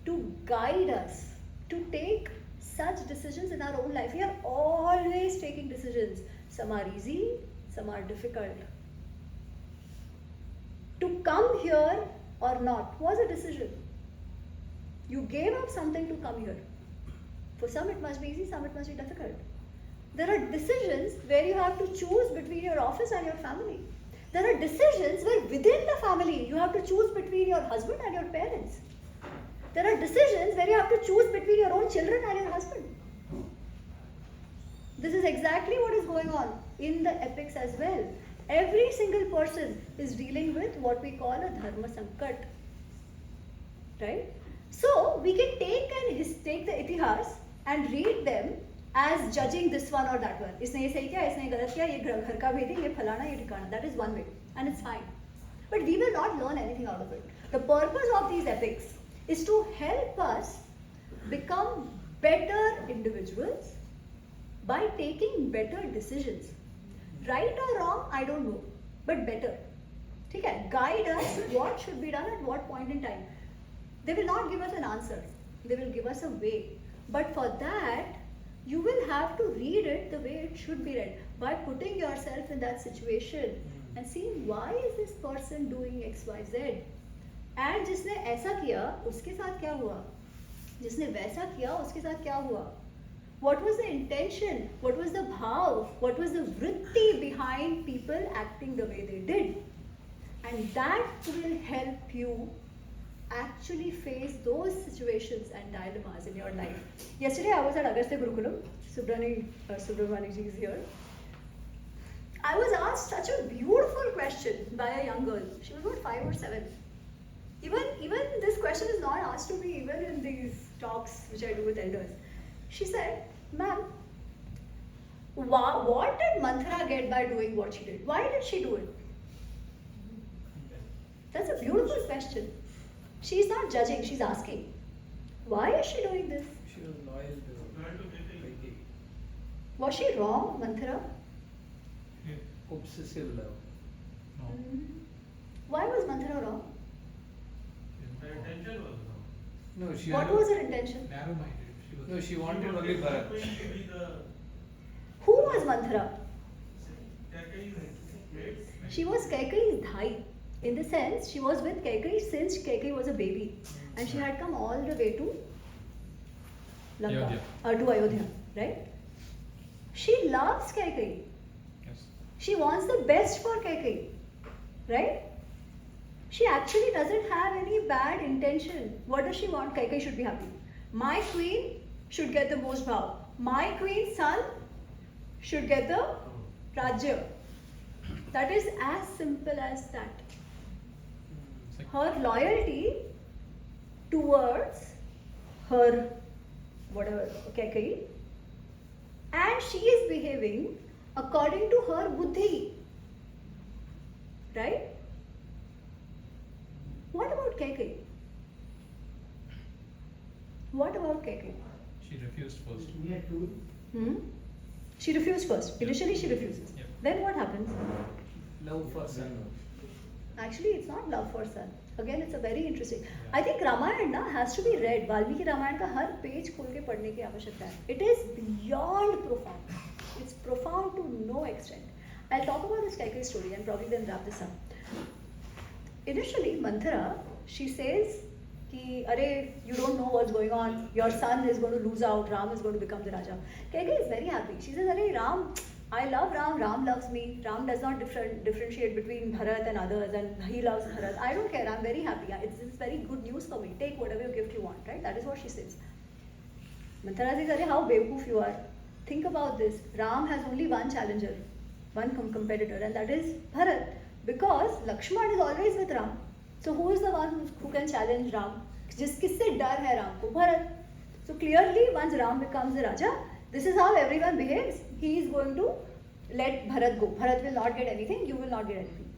to guide us to take such decisions in our own life. We are always taking decisions. Some are easy, some are difficult. To come here or not was a decision. You gave up something to come here. For some it must be easy, some it must be difficult. There are decisions where you have to choose between your office and your family. There are decisions where within the family you have to choose between your husband and your parents. There are decisions where you have to choose between your own children and your husband. This is exactly what is going on in the epics as well. Every single person is dealing with what we call a dharma sankat. Right? So we can take the itihas and read them as judging this one or that one. इसने ये सही किया, इसने ये गलत किया, ये घर का भेदी, ये फलाना, ये ठिकाना. That is one way, and it's fine. But we will not learn anything out of it. The purpose of these epics is to help us become better individuals by taking better decisions. Right or wrong, I don't know, but better. ठीक है? Guide us what should be done at what point in time. They will not give us an answer. They will give us a way. But for that, you will have to read it the way it should be read, by putting yourself in that situation and seeing why is this person doing X, Y, Z. And जिसने ऐसा किया, उसके साथ क्या हुआ? जिसने वैसा किया, उसके साथ क्या हुआ? What was the intention? What was the bhav? What was the vritti behind people acting the way they did? And that will help you actually face those situations and dilemmas in your life. Yesterday I was at Agastya Gurukulam. Subramani ji is here. I was asked such a beautiful question by a young girl. She was about 5 or 7. Even this question is not asked to me even in these talks which I do with elders. She said, "Ma'am, what did Manthara get by doing what she did? Why did she do it?" That's a beautiful question. She's not judging, she's asking. Why is she doing this? She was loyal to Kaikeyi. Was she wrong, Manthara? Obsessive love. Why was Manthara wrong? The intention was wrong. No, she What had was her intention? narrow-minded. No, she wanted only Bharat. Going to be the Who was Manthara? Kaikeyi's mate. She was Kaikeyi's dhai. In the sense, she was with Kaikeyi since Kaikeyi was a baby. And she had come all the way to Lanka, to Ayodhya, right? She loves Kaikeyi. Yes. She wants the best for Kaikeyi, right? She actually doesn't have any bad intention. What does she want? Kaikeyi should be happy. My queen should get the most bhav. My queen's son should get the rajya. That is as simple as that. Her loyalty towards her whatever Kaikeyi, and she is behaving according to her buddhi, right? What about Kaikeyi? What about Kaikeyi? She refused first. She refused first. Initially she refuses. Yep. Then what happens? Love for son. Actually, it's not love for son. Again, it's a very interesting. I think Ramayana has to be read. Valmiki Ramayana का हर page खोल के पढ़ने की आवश्यकता है. It is beyond profound. It's profound to no extent. I'll talk about this Kaikeyi story and probably then wrap this up. Initially, Manthara, she says कि अरे you don't know what's going on, your son is going to lose out, Ram is going to become the Raja. Kaikeyi is very happy. She says, अरे Ram, I love Ram, Ram loves me, Ram does not differentiate between Bharat and others, and he loves Bharat. I don't care, I'm very happy. It's very good news for me. Take whatever gift you want, right? That is what she says. Manthara says, अरे how बेवकूफ you are. Think about this. Ram has only one challenger, one competitor, and that is Bharat. Because Lakshman is always with Ram. So who is the one who can challenge Ram? किससे डर है राम को? Bharat. So clearly, once Ram becomes the Raja, this is how everyone behaves. He is going to let Bharat go. Bharat will not get anything. You will not get anything.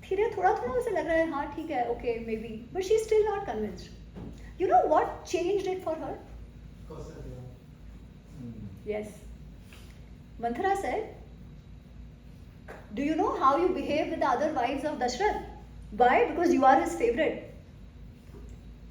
धीरे थोड़ा उसे लग रहा है हाँ ठीक है, okay, maybe, but she's still not convinced. You know what changed it for her? Yes. Manthara said, do you know how you behave with the other wives of Dashrath? Why? Because you are his favorite.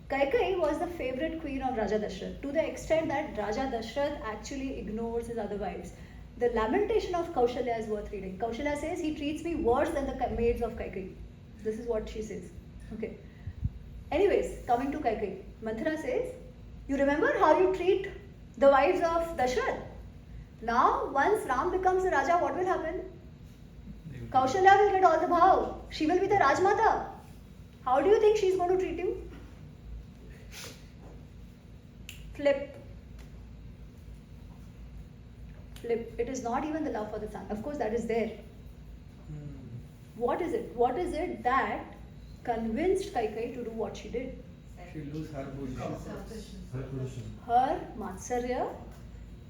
Kaikeyi was the favorite queen of Raja Dashrath, to the extent that Raja Dashrath actually ignores his other wives. The lamentation of Kaushalya is worth reading. Kaushalya says, he treats me worse than the maids of Kaikeyi. This is what she says. Okay. Anyways, coming to Kaikeyi, Manthara says, you remember how you treat the wives of Dashrath? Now, once Ram becomes the Raja, what will happen? Kaushalya will get all the bhav. She will be the Rajmata. How do you think she is going to treat you? Flip. It is not even the love for the son. Of course, that is there. What is it? What is it that convinced Kaikeyi to do what she did? She lose her position. Her matsarya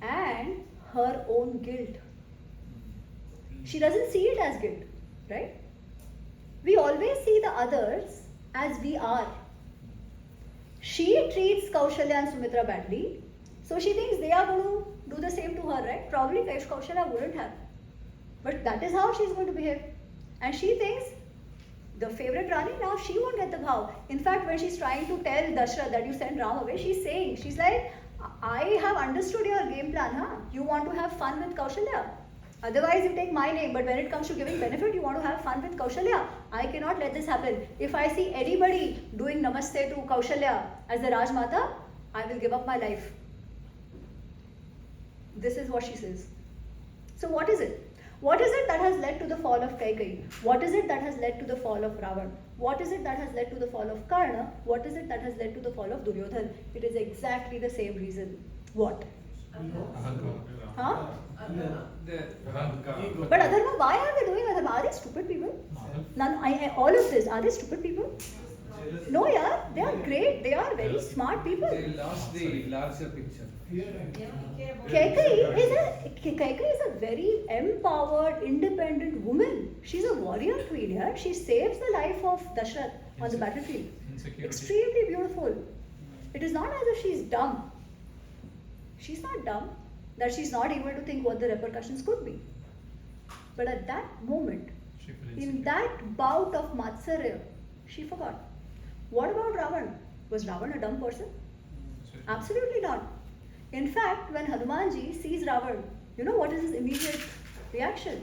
and her own guilt. She doesn't see it as guilt, right? We always see the others as we are. She treats Kaushalya and Sumitra badly, so she thinks they are going to do the same to her, right? Probably Kaushalya wouldn't have. But that is how she's going to behave. And she thinks, the favorite Rani, now she won't get the bhav. In fact, when she's trying to tell Dashrath that you send Ram away, she's like, I have understood your game plan, huh? You want to have fun with Kaushalya. Otherwise, you take my name, but when it comes to giving benefit, you want to have fun with Kaushalya. I cannot let this happen. If I see anybody doing namaste to Kaushalya as the Rajmata, I will give up my life. This is what she says. So what is it? What is it that has led to the fall of Kaikeyi? What is it that has led to the fall of Ravan? What is it that has led to the fall of Karna? What is it that has led to the fall of Duryodhan? It is exactly the same reason. What? Huh? But Adharma, why are they doing Adharma? Are they stupid people? All of this, are they stupid people? No, yeah, they are great. They are very smart people. They lost the larger picture. Kaikeyi is a very empowered, independent woman. She's a warrior queen here. Yeah? She saves the life of Dashrath on the battlefield. Extremely beautiful. It is not as if she's dumb. She's not dumb, that she's not able to think what the repercussions could be. But at that moment, in that bout of Matsarya, she forgot. What about Ravan? Was Ravan a dumb person? Absolutely not. In fact, when Hanumanji sees Ravan, you know what is his immediate reaction?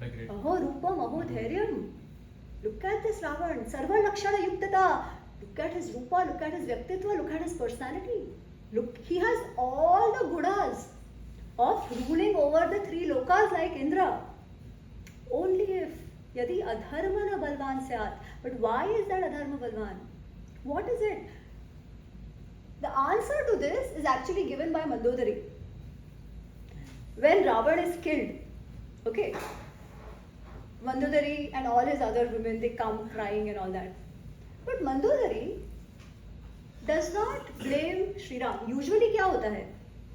Aho Rupam, Aho Dhairyam. Look at this Ravan. Sarva Lakshana Yuktata. Look at his Rupa, look at his Vyaktitva, look at his personality. Look, he has all the gunas of ruling over the three lokas like Indra. Only if Yadi Adharma na Balvan Syat. But why is that Adharma Balvan? What is it? The answer to this is actually given by Mandodari. When Ravan is killed, okay, Mandodari and all his other women, they come crying and all that. But Mandodari does not blame Shri Ram. Usually क्या होता है?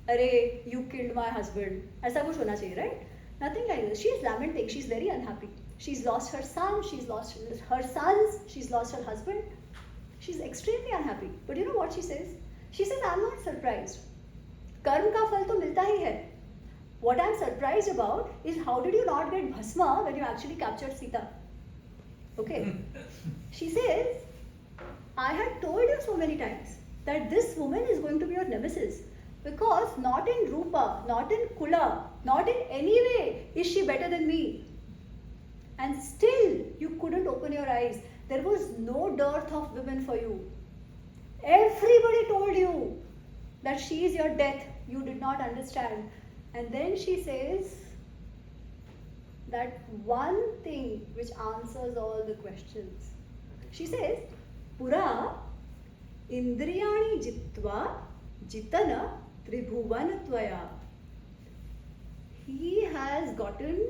अरे, you killed my husband. ऐसा कुछ होना चाहिए, right? Nothing like this. She is lamenting. She is very unhappy. She's lost her son. She's lost her sons. She's lost her husband. She's extremely unhappy. But you know what she says? She says, I'm not surprised. Karma का फल तो मिलता ही है. What I'm surprised about is how did you not get bhasma when you actually captured Sita? Okay. She says, I had told you so many times that this woman is going to be your nemesis, because not in Rupa, not in Kula, not in any way is she better than me. And still you couldn't open your eyes. There was no dearth of women for you. Everybody told you that she is your death. You did not understand. And then she says that one thing which answers all the questions. She says, Pura indriyani jitva jitana tribhuvan tvaya. He has gotten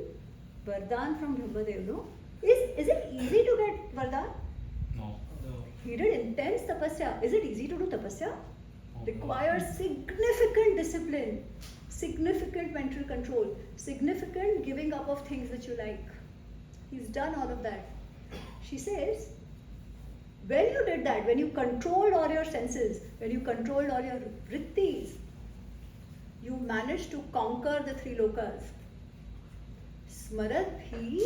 Vardhan from Brahmadev, no? Is it easy to get Vardhan? No. He did intense tapasya. Is it easy to do tapasya? Requires significant discipline, significant mental control, significant giving up of things which you like. He's done all of that. She says, when you did that, when you controlled all your senses, when you controlled all your vrittis, you managed to conquer the three lokas. Smaradhi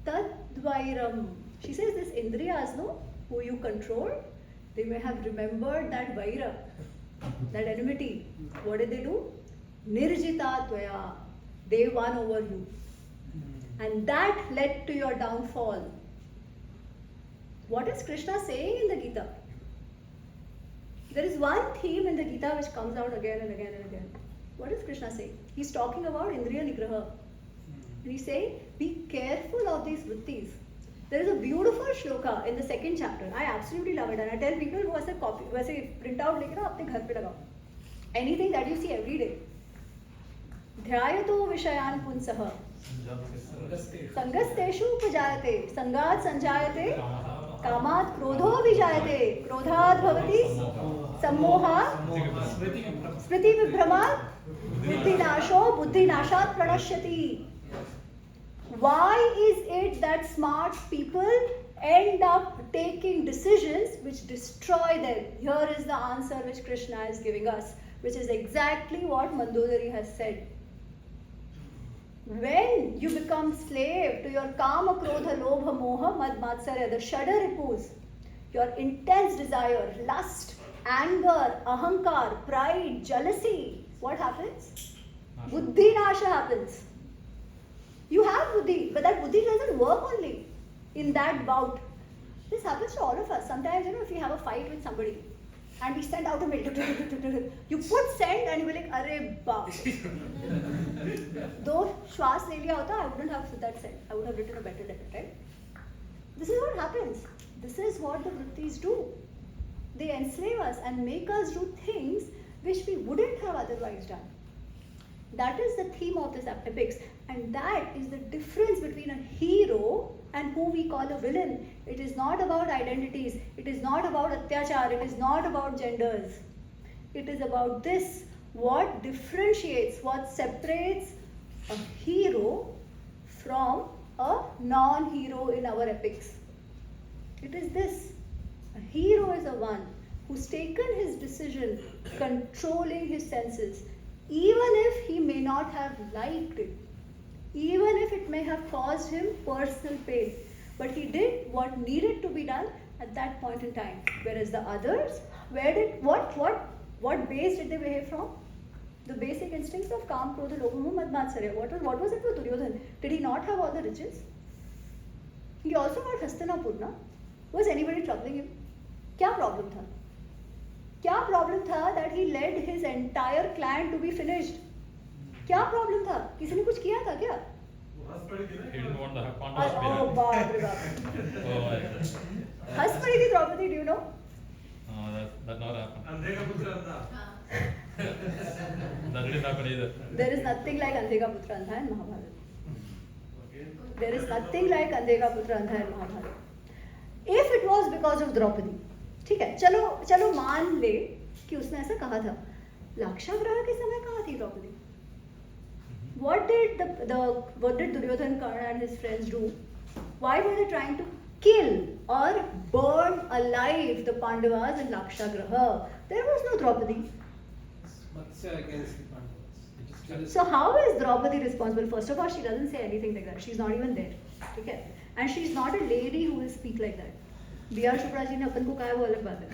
tadvairam. She says this Indriyas, no, who you control, they may have remembered that vaira, that enmity. What did they do? Nirjita tvaya. They won over you. And that led to your downfall. What is Krishna saying in the Gita? There is one theme in the Gita which comes out again and again and again. What is Krishna saying? He's talking about Indriya Nigraha. And he's saying, be careful of these vrittis. There is a beautiful shloka in the second chapter. I absolutely love it. And I tell people who ऐसे copy, वैसे print out लेके ना अपने घर पे लगाओ. Anything that you see every day. ध्यायतो विषयान् पुंसः संगस्तेषु उपजायते संगात् संजायते कामात् क्रोधो विजायते क्रोधात् भवति सम्मोहात् स्मृति विभ्रमात् बुद्धिनाशो बुद्धिनाशात् प्रणश्यति. Why is it that smart people end up taking decisions which destroy them? Here is the answer which Krishna is giving us, which is exactly what Mandodari has said. When you become slave to your kama, krodha, lobha, moha, mad, matsarya, the shada ripus, your intense desire, lust, anger, ahankar, pride, jealousy, what happens? Buddhi nasha happens. You have buddhi, but that buddhi doesn't work only in that bout. This happens to all of us. Sometimes, if we have a fight with somebody and we send out a mail, you put send and you be like, Arre baap. Though shwas le liya hota, I wouldn't have put that send. I would have written a better letter, right? This is what happens. This is what the vrittis do. They enslave us and make us do things which we wouldn't have otherwise done. That is the theme of this epics, and that is the difference between a hero and who we call a villain. It is not about identities, it is not about atyachar, it is not about genders. It is about this, what differentiates, what separates a hero from a non-hero in our epics. It is this. A hero is the one who's taken his decision, controlling his senses, even if he may not have liked it, even if it may have caused him personal pain. But he did what needed to be done at that point in time. Whereas the others, what base did they behave from? The basic instincts of Kam, Krodha, Lobha, Moha, Mad, Matsarya. What was it for Duryodhan? Did he not have all the riches? He also got Hastinapur. Was anybody troubling him? Kya problem tha? क्या problem था that he led his entire clan to be finished? क्या problem था? किसी ने कुछ किया था क्या? He didn't want the Pandavas to be Oh, happy. बाप रे बाप. Oh, I- हंस पड़ी थी Draupadi, do you know? that never happened. अंधे का पुत्र अंधा. That didn't happen either. There is nothing like अंधे का पुत्र अंधा in Mahabharata. There is nothing like अंधे का पुत्र अंधा in Mahabharata. If it was because of Draupadi, ठीक है, चलो मान ले कि उसने ऐसा कहा था. लाक्षागृह के समय कहाँ थी Draupadi? What did Duryodhan, Karna and his friends do? Why were they trying to kill or burn alive the Pandavas in Lakshagraha? There was no Draupadi. Matsya against the Pandavas. So how is Draupadi responsible? First of all, she doesn't say anything like that. She's not even there. Okay? And she's not a lady who will speak like that. B.R. Chopra ji ने अपन को कहा है वो अलग बात है.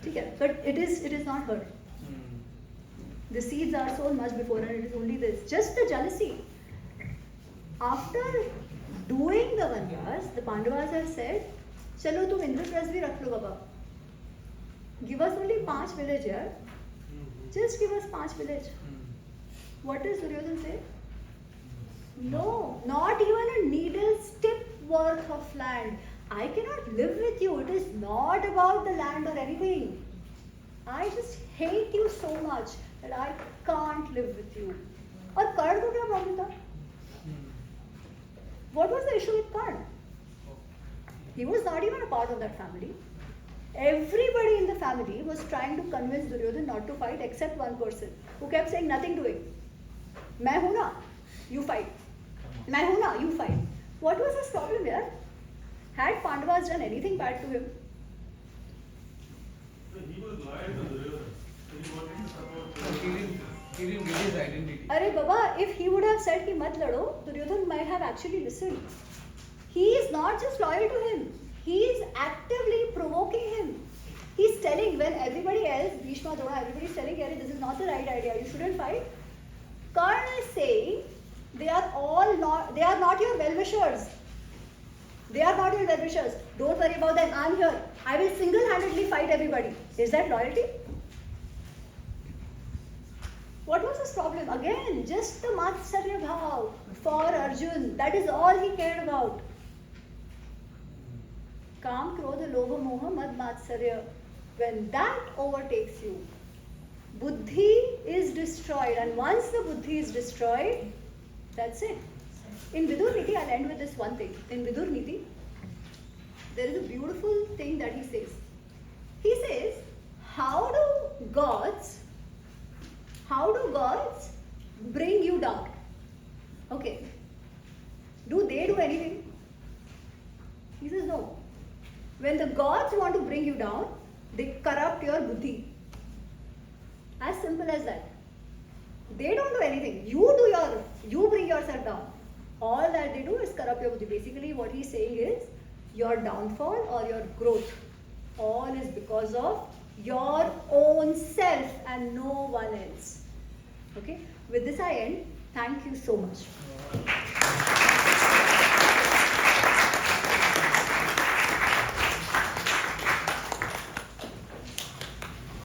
ठीक है? But it is not her. The seeds are sown much before, and it is only this. Just the jealousy. After doing the Vanyas, the Pandavas have said, चलो तुम इंद्रप्रस्थ भी रख लो बाबा. Give us only 5 village, yeah? Just give us 5 village. What does Duryodhan say? No, not even a needle's tip worth of land. I cannot live with you. It is not about the land or anything. I just hate you so much that I can't live with you. और कर्ण को क्या problem था? What was the issue with Karna? He was not even a part of that family. Everybody in the family was trying to convince Duryodhan not to fight except one person who kept saying nothing doing. मैं हूँ ना, you fight. मैं हूँ ना, you fight. What was his problem here? Had Pandavas done anything bad to him? So he was loyal to Duryodhana. So he wanted to support. He didn't get his identity. अरे बाबा, if he would have said कि मत लड़ो, Duryodhan might have actually listened. He is not just loyal to him. He is actively provoking him. He's telling when everybody else, Bhishma, Drona, everybody is telling, this is not the right idea. You shouldn't fight. Karna is saying they are not your well-wishers. They are not your well-wishers. Don't worry about them. I'm here. I will single-handedly fight everybody. Is that loyalty? What was his problem? Again, just the Matsarya Bhav for Arjun. That is all he cared about. Kam, Krodha, Lobha, Moha, Mad, Matsarya. When that overtakes you, Buddhi is destroyed. And once the Buddhi is destroyed, that's it. In Vidur Niti, I'll end with this one thing. In Vidur Niti, there is a beautiful thing that he says. He says, how do gods bring you down? Okay. Do they do anything? He says no. When the gods want to bring you down, they corrupt your buddhi. As simple as that. They don't do anything. You bring yourself down. All that they do is corrupt your buddhi. Basically what he's saying is your downfall or your growth. All is because of your own self and no one else. Okay? With this I end. Thank you so much.